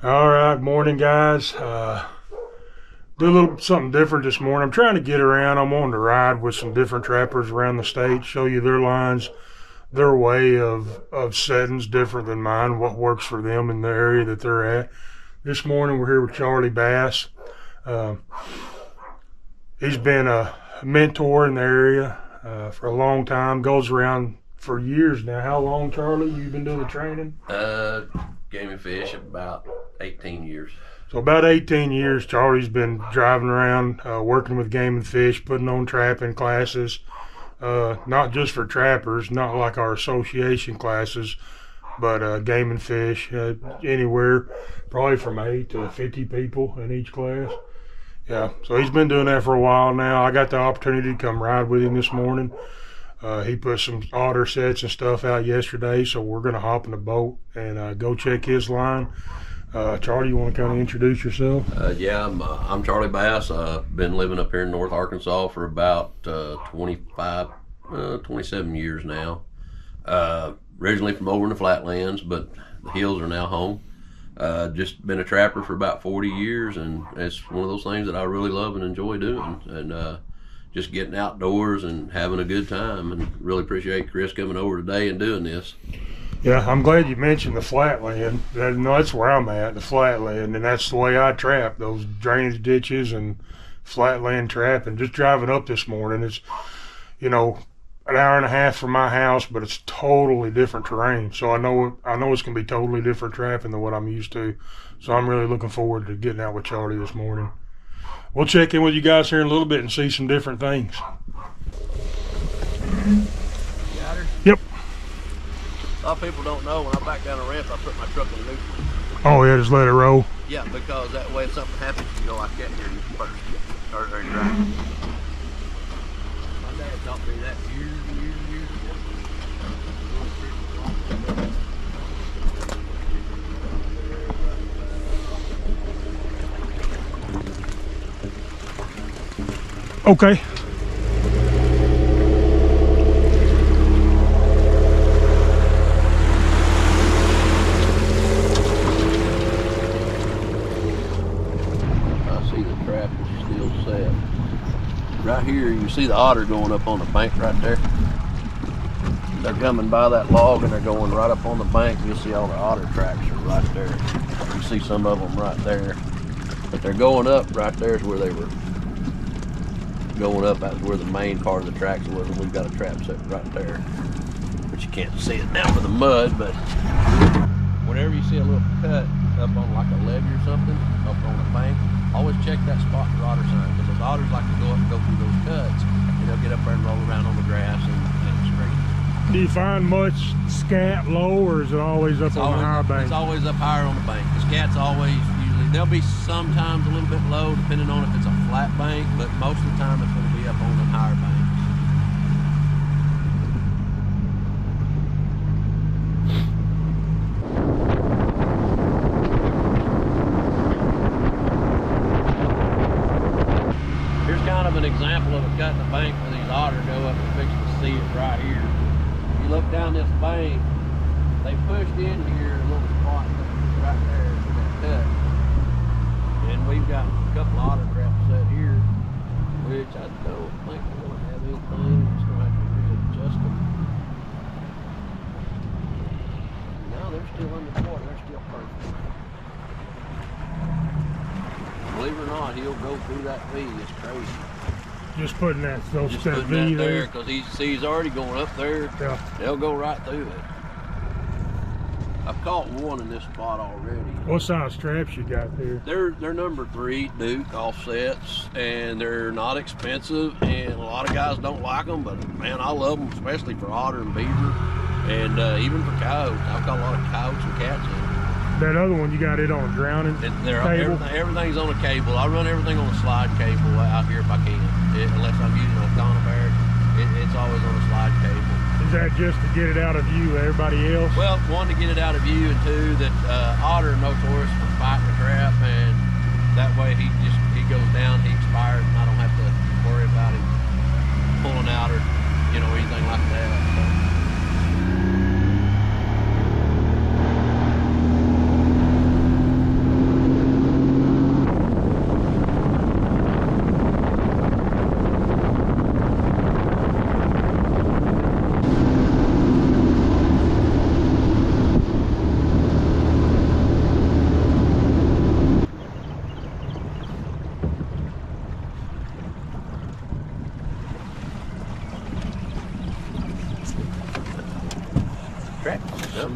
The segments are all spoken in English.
All right, morning, guys. Do a little something different this morning. I'm trying to get around. I'm on to ride with some different trappers around the state, show you their lines, their way of settings different than mine, what works for them in the area that they're at. This morning we're here with Charlie Bass. Uh, he's been a mentor in the area for a long time, goes around for years now. How long, Charlie, you been doing the training? Game and fish about 18 years. So about 18 years, Charlie's been driving around, working with game and fish, putting on trapping classes, not just for trappers, not like our association classes, but game and fish, anywhere, probably from 8 to 50 people in each class. Yeah, so he's been doing that for a while now. I got the opportunity to come ride with him this morning. He put some otter sets and stuff out yesterday, so we're going to hop in the boat and go check his line. Charlie, you want to kind of introduce yourself? Yeah, I'm Charlie Bass. I've been living up here in North Arkansas for about 27 years now. Originally from over in the flatlands, but the hills are now home. Just been a trapper for about 40 years, and it's one of those things that I really love and enjoy doing. And just getting outdoors and having a good time, and really appreciate Chris coming over today and doing this. Yeah, I'm glad you mentioned the flatland. That's where I'm at, the flatland, and that's the way I trap, those drainage ditches and flatland trapping. Just driving up this morning, it's, an hour and a half from my house, but it's totally different terrain. So I know it's going to be totally different trapping than what I'm used to. So I'm really looking forward to getting out with Charlie this morning. We'll check in with you guys here in a little bit and see some different things. Got her? Yep. A lot of people don't know when I back down the ramp, I put my truck in neutral. Oh yeah, just let it roll. Yeah, because that way if something happens, you go like that here first. Or drive. My dad taught me that years Okay. Right here, you see the otter going up on the bank right there. They're coming by that log and they're going right up on the bank. You'll see all the otter tracks are right there. You see some of them right there. But they're going up right there is where they were going up. That's where the main part of the tracks was, and we've got a trap set right there. But you can't see it now for the mud, but whenever you see a little cut up on like a levee or something, up on the bank, always check that spot for otter sign, because those otters like to go up and go through those cuts, and they'll get up there and roll around on the grass and scream. Do you find much scat low, or is it always up on the higher bank? It's always up higher on the bank. The scat's always usually, there'll be sometimes a little bit low depending on if it's a flat bank, but most of the time it's going to be up on the higher bank. An example of a cut in the bank where these otter go up and fix to see it right here. If you look down this bank, they pushed in here a little spot right there for that cut. And we've got a couple otter traps set here, which I don't think we're going to have anything. It's going to have to readjust them. No, they're still under the water. They're still perfect. Believe it or not, he'll go through that V. It's crazy. Just putting that V there, because he's already going up there. Yeah. They'll go right through it. I've caught one in this spot already. What size traps you got there? They're number 3 Duke offsets, and they're not expensive, and a lot of guys don't like them, but man, I love them, especially for otter and beaver, and even for coyotes. I've caught a lot of coyotes and cats in them. That other one, you got it on a drowning cable? Everything's on a cable. I run everything on a slide cable out here if I can. Unless I'm using a conibear, it's always on a slide cable. Is that just to get it out of view of everybody else? Well, one, to get it out of view, and two, that otter are notorious for fighting the trap, and that way he goes down, he expires, and I don't have to worry about him pulling out or anything like that. So.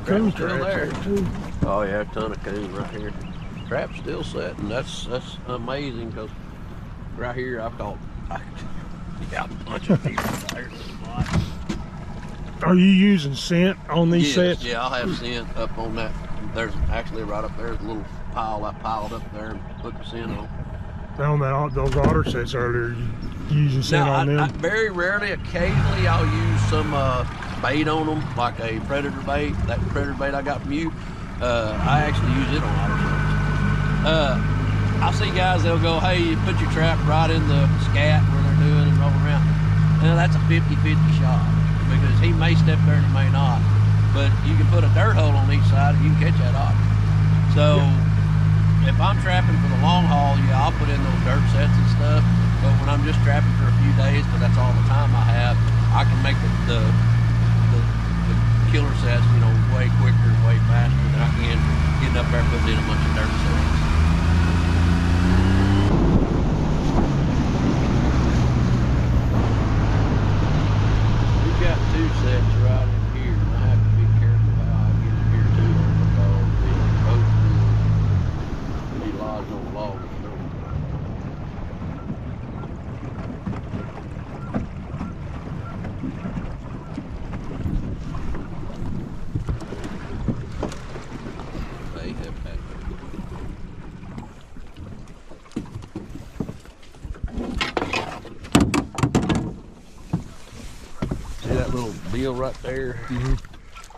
coon still traps there there too. Oh yeah, a ton of coon right here. Trap's still setting. That's amazing because right here I've caught a bunch of beaver there. Are you using scent on these sets? Yeah, I'll have scent up on that. There's actually right up there a little pile I piled up there and put the scent on. On those otter sets earlier, you using scent on them? I very rarely, occasionally I'll use some bait on them, like a predator bait. That predator bait I got from you, I actually use it on otter sets. I see guys, they'll go, hey, you put your trap right in the scat where they're doing and roll around. Now that's a 50-50 shot because he may step there and he may not. But you can put a dirt hole on each side and you can catch that otter. So if I'm trapping for the long haul, yeah, I'll put in those dirt sets and stuff. But when I'm just trapping for a few days, because that's all the time I have, I can make the killer sets, you know, way quicker and way faster than I can getting up there putting in a bunch of dirt sets. We've got 2 sets right in here, and I have to be careful how I get in here too, because both will be lodged on the log. See that little deal right there? Mm-hmm.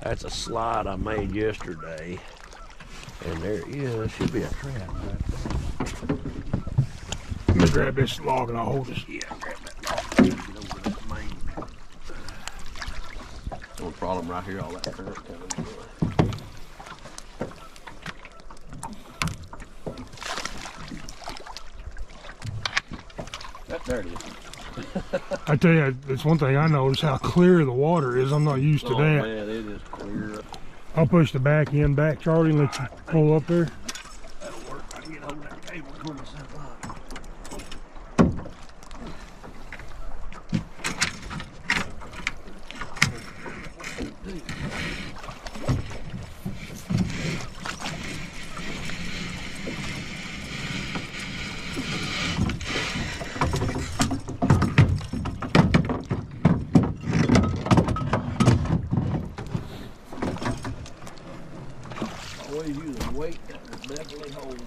That's a slide I made yesterday. And there should be a trap right there. Let me grab this log and I'll hold this. Yeah, grab that log. Get over that main. No problem right here, all that current coming. There it is. I tell you, it's one thing I notice how clear the water is. I'm not used to that. Man, it is clear. I'll push the back end back, Charlie, and let you pull up there. That'll work. I can get hold of that cable and pull myself up. Always use a weight that will definitely hold.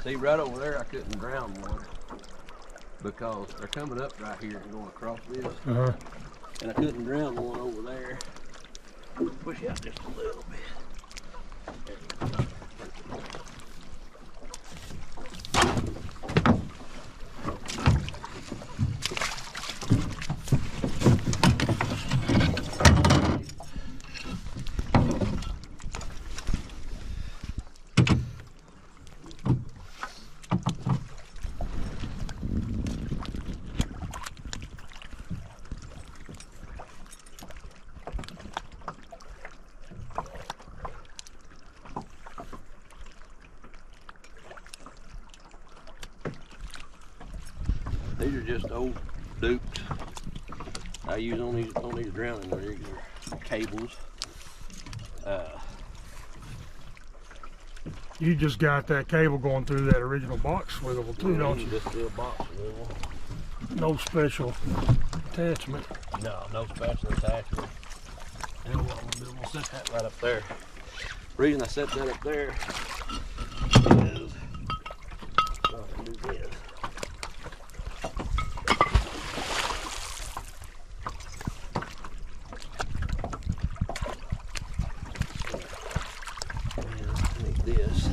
See, right over there, I couldn't drown one because they're coming up right here and going across this. Uh-huh. And I couldn't drown one over there. Push out just a little bit. These are just old dupes I use on these drowning rigs or cables. You just got that cable going through that original box swivel too, don't you? Just do a box swivel. No special attachment. No special attachment. And what I'm gonna do, I'm gonna set that right up there. The reason I set that up there is so I can do this. This.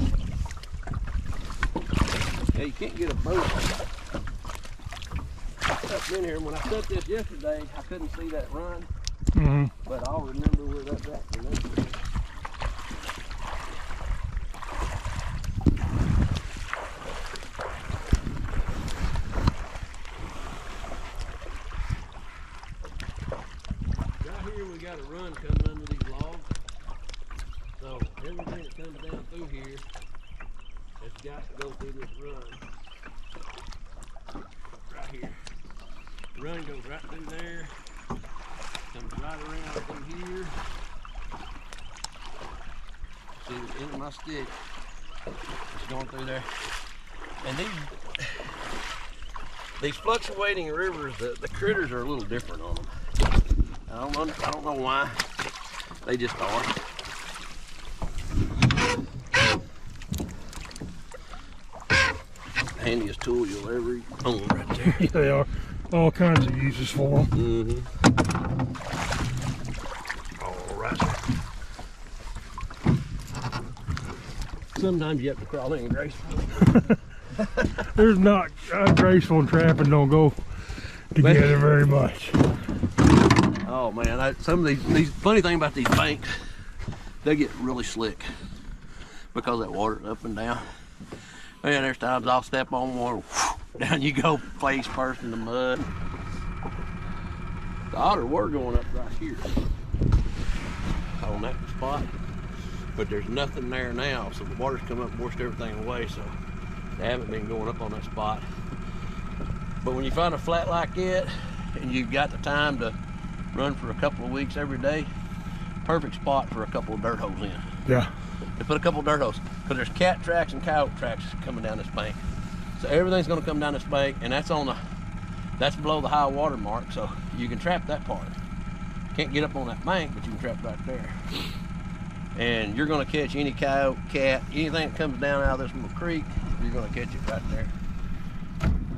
Yeah, you can't get a boat up in here. And when I set this yesterday, I couldn't see that run, but I'll remember where that's at for next year. Right here, we got a run coming under these logs. So everything that comes down through here has got to go through this run. run goes right through there, comes right around through here. See the end of my stick, it's going through there. And these fluctuating rivers, the critters are a little different on them. I don't know why, they just are. Handiest tool you'll ever own right there. Yeah, they are. All kinds of uses for them. All right. Sometimes you have to crawl in gracefully. There's not graceful and trapping don't go together very much. Oh man, some of these funny thing about these banks, they get really slick because that water's up and down. Man, there's times I'll step on one, down you go face first in the mud. The otter were going up right here on that spot, but there's nothing there now, so the water's come up and washed everything away, so they haven't been going up on that spot. But when you find a flat like it and you've got the time to run for a couple of weeks every day, perfect spot for a couple of dirt holes in. Yeah. They put a couple of dirt holes because there's cat tracks and coyote tracks coming down this bank. So everything's going to come down this bank, and that's below the high water mark, so you can trap that part. Can't get up on that bank, but you can trap right there. And you're going to catch any coyote, cat, anything that comes down out of this little creek, you're going to catch it right there.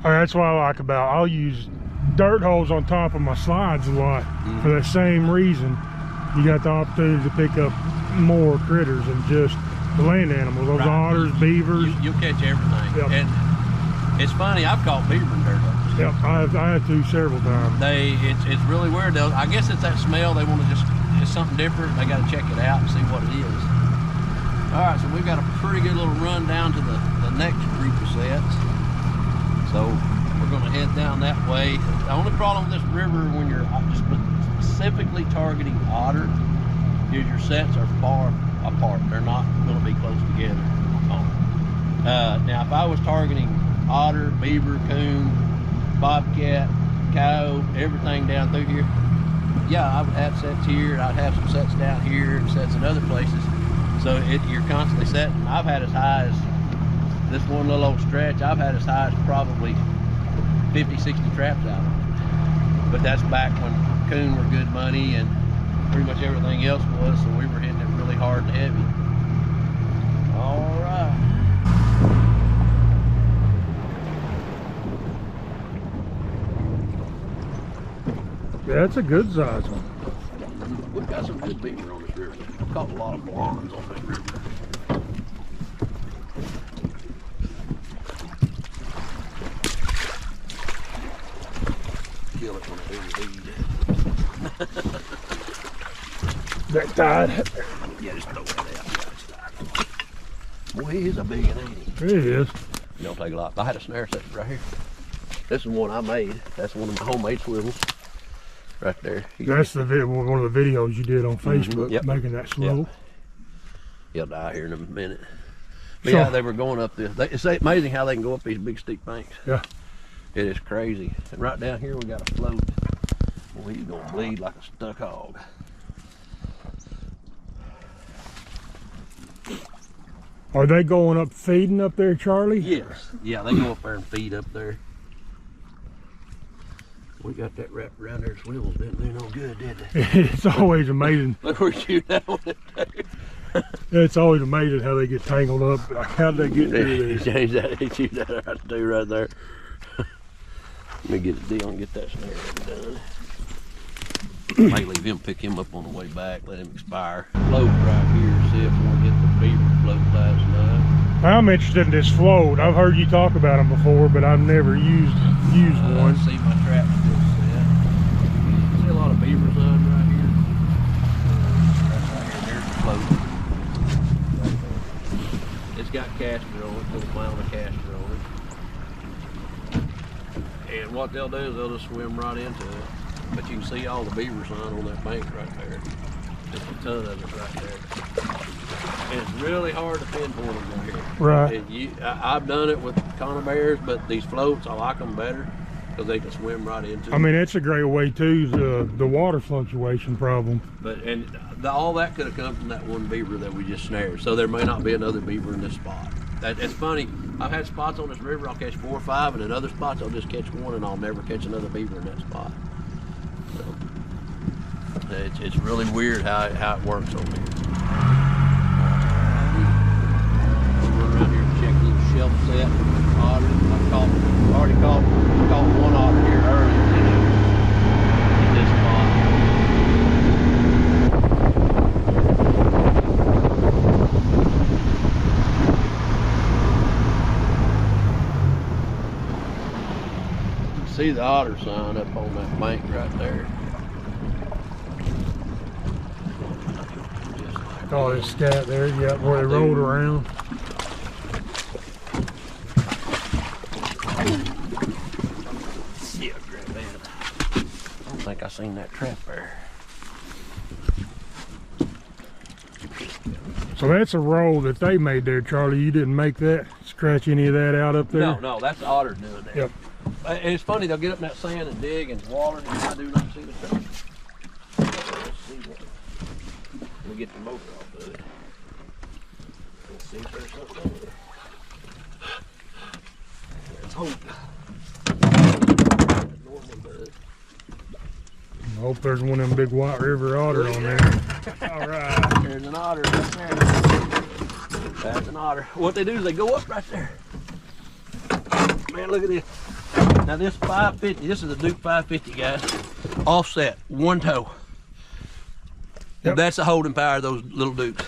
That's what I like about, I'll use dirt holes on top of my slides a lot for that same reason. You got the opportunity to pick up more critters than just the land animals. Those otters, beavers. You'll catch everything. Yep. And it's funny, I've caught beaver in dirt holes. Yep, I had to several times. It's really weird though. I guess it's that smell. They want to it's something different. They got to check it out and see what it is. All right, so we've got a pretty good little run down to the next group of sets. So we're going to head down that way. The only problem with this river when you're specifically targeting otter is your sets are far apart. They're not going to be close together. Now, if I was targeting otter, beaver, coon, bobcat, coyote, everything down through here, yeah, I would have sets here. I'd have some sets down here and sets in other places. So you're constantly setting. I've had as high as this one little old stretch, I've had as high as probably 50, 60 traps out of it. But that's back when coon were good money and pretty much everything else was, so we were hitting it really hard and heavy. All right. Yeah, that's a good size one. We've got some good beaver on this river. I've caught a lot of blondes on this river. Kill it when it do the That tide. Yeah, just throw that out. Boy, he is a big one, ain't he? It is. It don't take a lot. I had a snare set right here. This is one I made. That's one of my homemade swivels. Right there. That's one of the videos you did on Facebook, Yep. making that swivel. Yep. He'll die here in a minute. But yeah, they were going up this. It's amazing how they can go up these big steep banks. Yeah. It is crazy. And right down here we got a float. Boy, he's gonna bleed like a stuck hog. Are they going up feeding up there, Charlie? Yes. Yeah, they go up there and feed up there. We got that wrapped around their swivels, didn't do no good, did they? It's always amazing. Look where you that one there. It's always amazing how they get tangled up. Like, how did they get through this? Change that, you that right there, right there. Let me get the deal and get that snare done. Might leave him, pick him up on the way back, let him expire. Float right here, see if we'll get the beaver float fast enough. I'm interested in this float. I've heard you talk about them before, but I've never used one. See my trap still set. See a lot of beavers on right here. Right here, there's the float. Right there. It's got caster on it, little mount of caster on it. And what they'll do is they'll just swim right into it. But you can see all the beaver sign on that bank right there. Just a ton of it right there. And it's really hard to pinpoint them right here. Right. I've done it with conibears, but these floats, I like them better because they can swim right into it. I mean, that's a great way too, the water fluctuation problem. But all that could have come from that one beaver that we just snared. So there may not be another beaver in this spot. It's funny. I've had spots on this river I'll catch 4 or 5, and in other spots I'll just catch 1, and I'll never catch another beaver in that spot. So it's really weird how it works over here. We'll run around here and check a little shelf set. Otter. I already caught 1 otter here early in this spot. You can see the otter sign up on that bank right there. Oh, this scat there, yeah, where they rolled around. Yeah, grab that. I don't think I seen that trap there. So that's a roll that they made there, Charlie. You didn't make that? Scratch any of that out up there? No, that's the otter doing that. Yep. And it's funny, they'll get up in that sand and dig and water, and I do not see the trap. Let's see what we get the motor off of it. Let's see if there's something over there. Let's hope. I hope there's one of them big White River otter on there. All right. There's an otter right there. That's an otter. What they do is they go up right there. Man, look at this. Now this 550, this is a Duke 550, guys. Offset, 1 toe. Yep. That's the holding power of those little Dukes.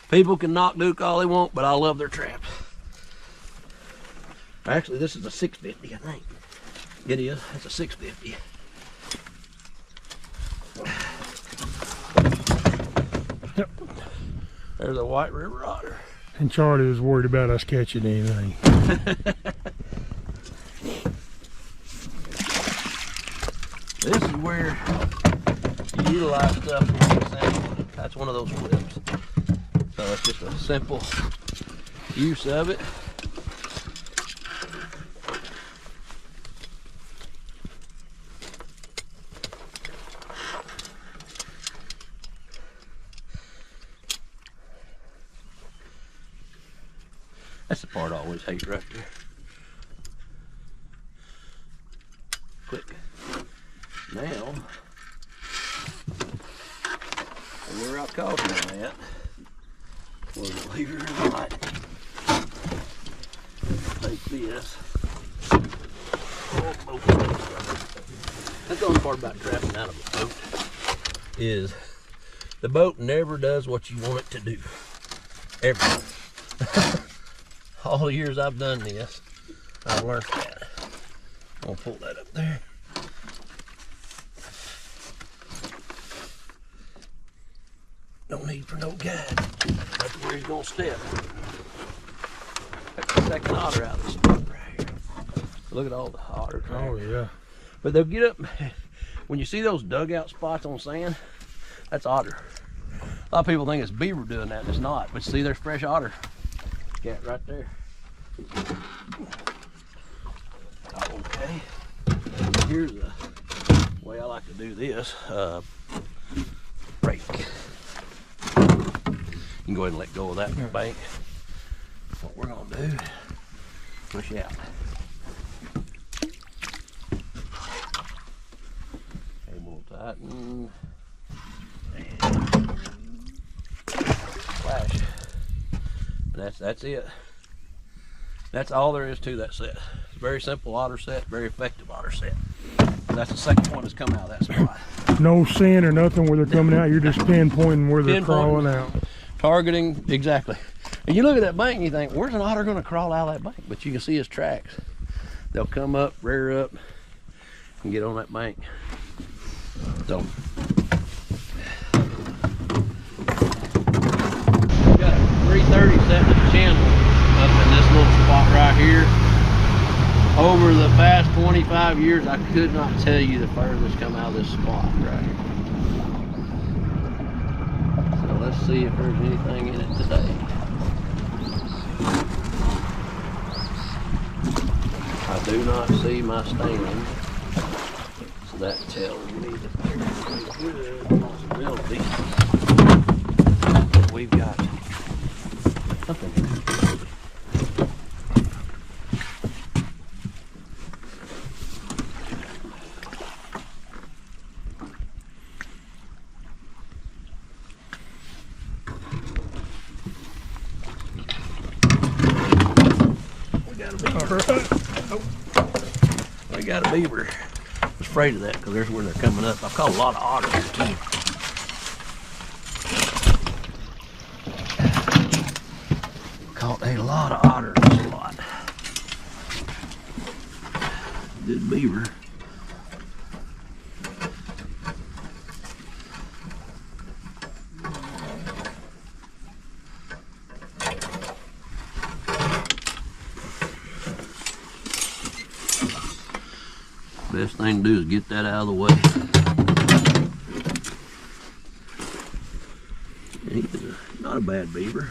People can knock Duke all they want, but I love their traps. Actually, this is a 650, I think. It is. It's a 650. Yep. There's a White River otter. And Charlie was worried about us catching anything. This is where you utilize stuff like this. That's one of those flips. So it's just a simple use of it. That's the part I always hate right there. Click. Now, where I caught him at was, believe it or not, take this. Oh, that's the only part about trapping out of a boat is the boat never does what you want it to do. Ever. All the years I've done this, I've learned that. I'm gonna pull that up there. No need for no guide. That's where he's gonna step. That's the second otter out of the spot right here. Look at all the otter tracks. Oh yeah. But they'll get up, when you see those dugout spots on sand, that's otter. A lot of people think it's beaver doing that, and it's not. But see, there's fresh otter. Cat right there. Okay. Here's the way I like to do this. Break. You can go ahead and let go of that bank. What we're gonna do, push out. Cable tighten. And flash. And that's it. That's all there is to that set. It's a very simple otter set, very effective otter set. That's the second one that's come out of that spot. No sin or nothing where they're coming out. You're just pinpointing where they're crawling out. Targeting, exactly. And you look at that bank and you think, where's an otter gonna crawl out of that bank? But you can see his tracks. They'll come up, rear up, and get on that bank. So, we've got a 330 set in the channel up in this little spot right here. Over the past 25 years, I could not tell you the furthest come out of this spot right here. So let's see if there's anything in it today. I do not see my stand. that tail we need a possibility that we've got something here. We got a beaver. I was afraid of that because there's where they're coming up. I've caught a lot of otters here too. Caught a lot of otters this lot. Good beaver. Best thing to do is get that out of the way. And he's not a bad beaver.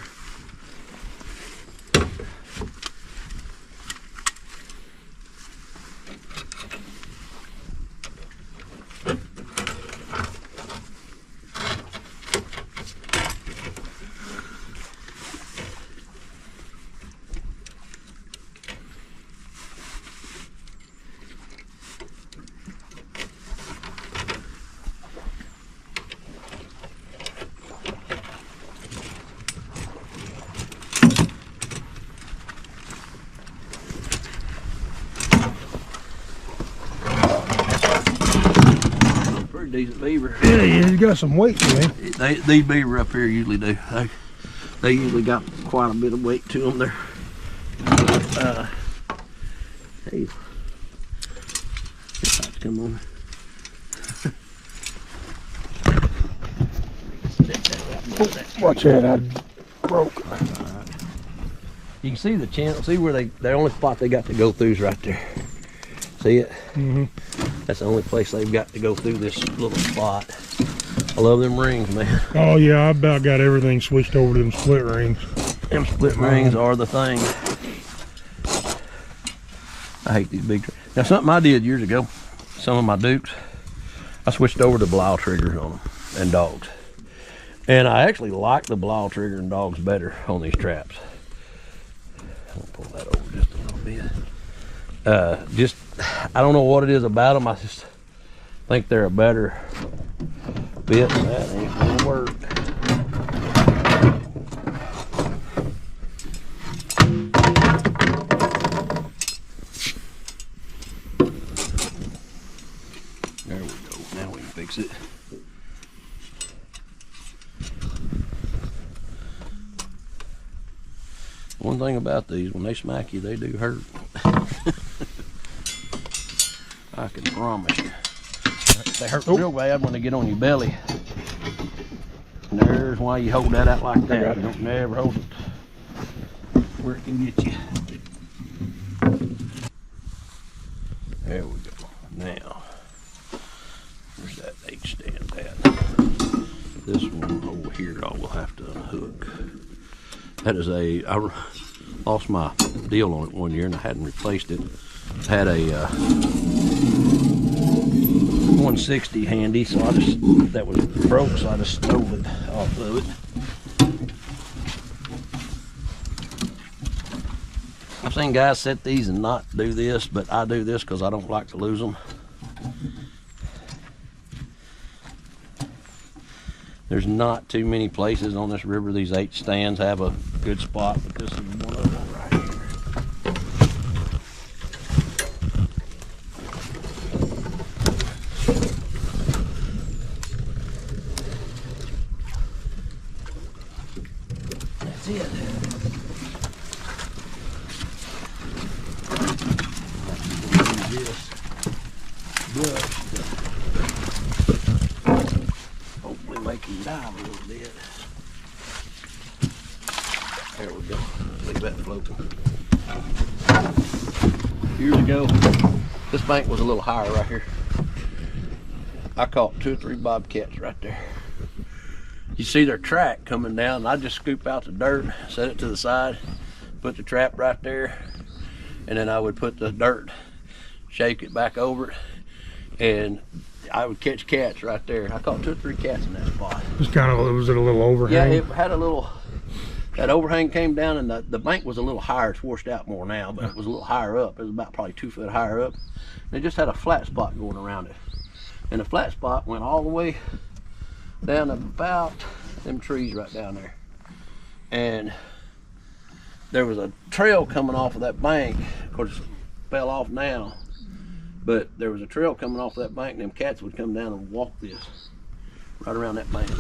Decent beaver. Yeah, he's got some weight to him. These beaver up here usually do. They usually got quite a bit of weight to them. They're hey, come on. Watch that, I broke. You can see the channel. See where the only spot they got to go through is right there. See it? Mm-hmm. That's the only place they've got to go through this little spot. I love them rings, man. Oh yeah, I about got everything switched over to them split rings. Them split rings are the thing. I hate these big. Now something I did years ago, some of my dukes, I switched over to blow triggers on them and dogs. And I actually like the blow trigger and dogs better on these traps. I'll pull that over just a little bit. I don't know what it is about them. I just think they're a better bit. That ain't gonna work. There we go. Now we can fix it. One thing about these, when they smack you, they do hurt. I can promise you. They hurt real bad when they get on your belly. And there's why you hold that out like that. You don't never hold it where it can get you. There we go. Now, where's that H stand at? This one over here I will have to unhook. That is I lost my deal on it one year and I hadn't replaced it. I had a 160 handy, so that was broke, so I just stole it off of it. I've seen guys set these and not do this, but I do this because I don't like to lose them. There's not too many places on this river these H stands have a good spot, but this is one of them right here. That's it. Hopefully make him dive a little bit. There we go. Leave that floating. Years ago, this bank was a little higher right here. I caught 2 or 3 bobcats right there. You see their track coming down, and I just scoop out the dirt, set it to the side, put the trap right there, and then I would put the dirt, shake it back over it, and I would catch cats right there. I caught 2 or 3 cats in that spot. Just kind of, was it a little overhang? Yeah, it had a little, that overhang came down, and the bank was a little higher. It's washed out more now, but it was a little higher up. It was about probably 2 foot higher up. And it just had a flat spot going around it. And the flat spot went all the way down about them trees right down there. And there was a trail coming off of that bank. Of course, it fell off now. But there was a trail coming off of that bank, and them cats would come down and walk this right around that bank.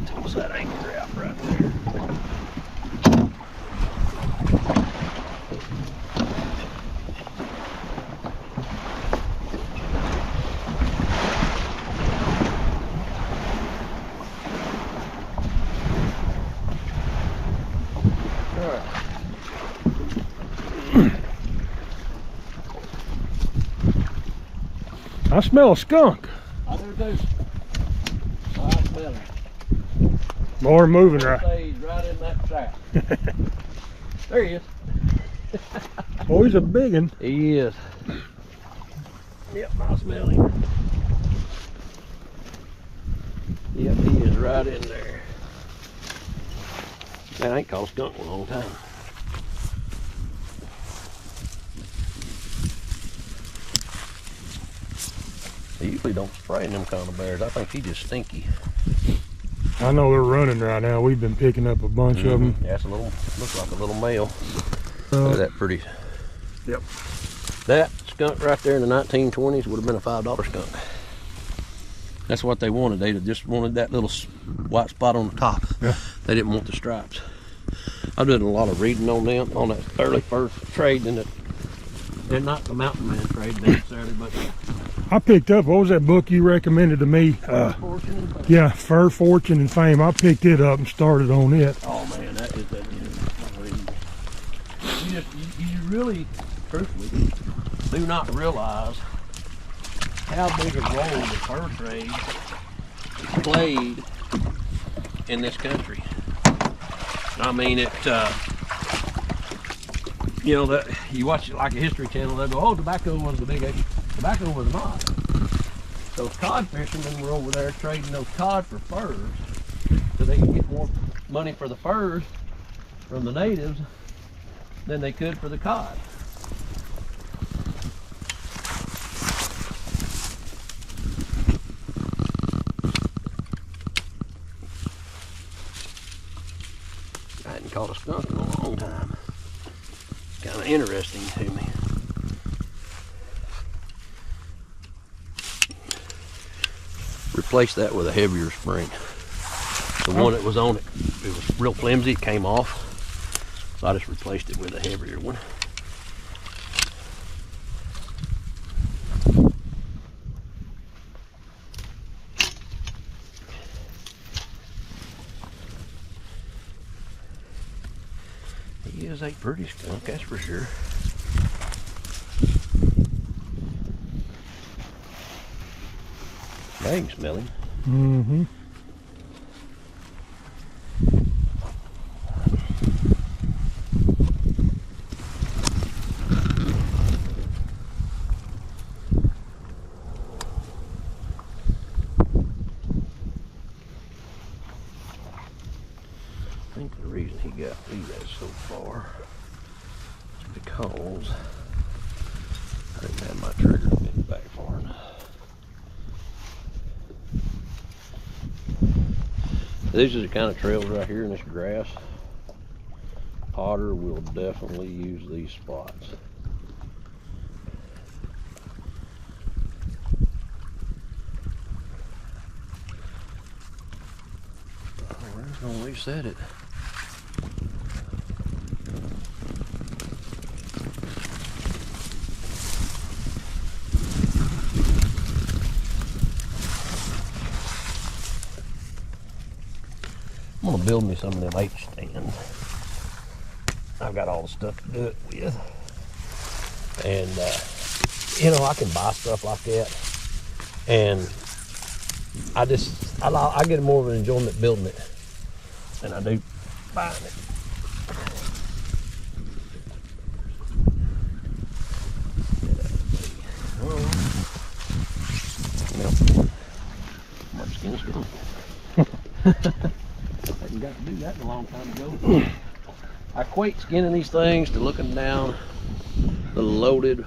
Toss that anchor out right there. I smell a skunk. I do too. I smell it. More moving right. Stays right in that trap. There he is. Oh, he's a big one. He is. Yep, I smell him. Yep, he is right in there. Man, I ain't caught a skunk in a long time. They usually don't spray in them kind of bears. I think he's just stinky. I know they're running right now. We've been picking up a bunch of them. Yeah, it's a little, looks like a little male. Look at that pretty. Yep. That skunk right there in the 1920s would have been a $5 skunk. That's what they wanted. They just wanted that little white spot on the top. Yeah. They didn't want the stripes. I've done a lot of reading on them, on that early first trade, and they're not the mountain man trade necessarily, but I picked up, what was that book you recommended to me? Fortune and Fame. Yeah, Fur, Fortune, and Fame. I picked it up and started on it. Oh man, that is that. You really, truthfully, do not realize how big a role the fur trade played in this country. I mean, it. You know, that you watch it like a History Channel, they go, "Oh, tobacco was the big issue." Tobacco was not. Those cod fishermen were over there trading those cod for furs, so they could get more money for the furs from the natives than they could for the cod. I hadn't caught a skunk in a long time. It's kind of interesting to me. Replace that with a heavier spring. The one that was on it, it was real flimsy, it came off. So I just replaced it with a heavier one. He is a pretty skunk, that's for sure. Now you can smell him. Mm-hmm. I think the reason he got through that so far is because I didn't have my trigger bent back far enough. These are the kind of trails right here in this grass. Otter will definitely use these spots. Oh, where's gonna reset it? I'm gonna gonna build me some of them H stands. I've got all the stuff to do it with. And you know, I can buy stuff like that. And I get more of an enjoyment building it than I do buying it. My skin's good. Hadn't got to do that in a long time ago. I equate skinning these things to looking down the loaded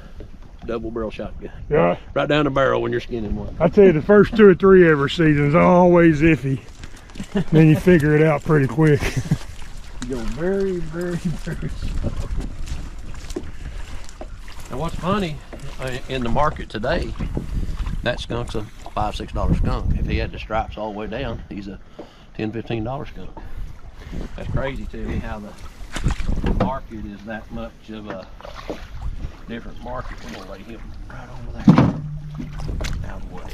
double barrel shotgun. Yeah. Right down the barrel when you're skinning one. I tell you, the first 2 or 3 every season's always iffy. Then you figure it out pretty quick. You go very, very, very slow. And what's funny, in the market today, that skunk's a $5, $6 skunk. If he had the stripes all the way down, he's a $10, $15 skunk. That's crazy to me how the market is that much of a different market. We're gonna lay him right over there, out of the way.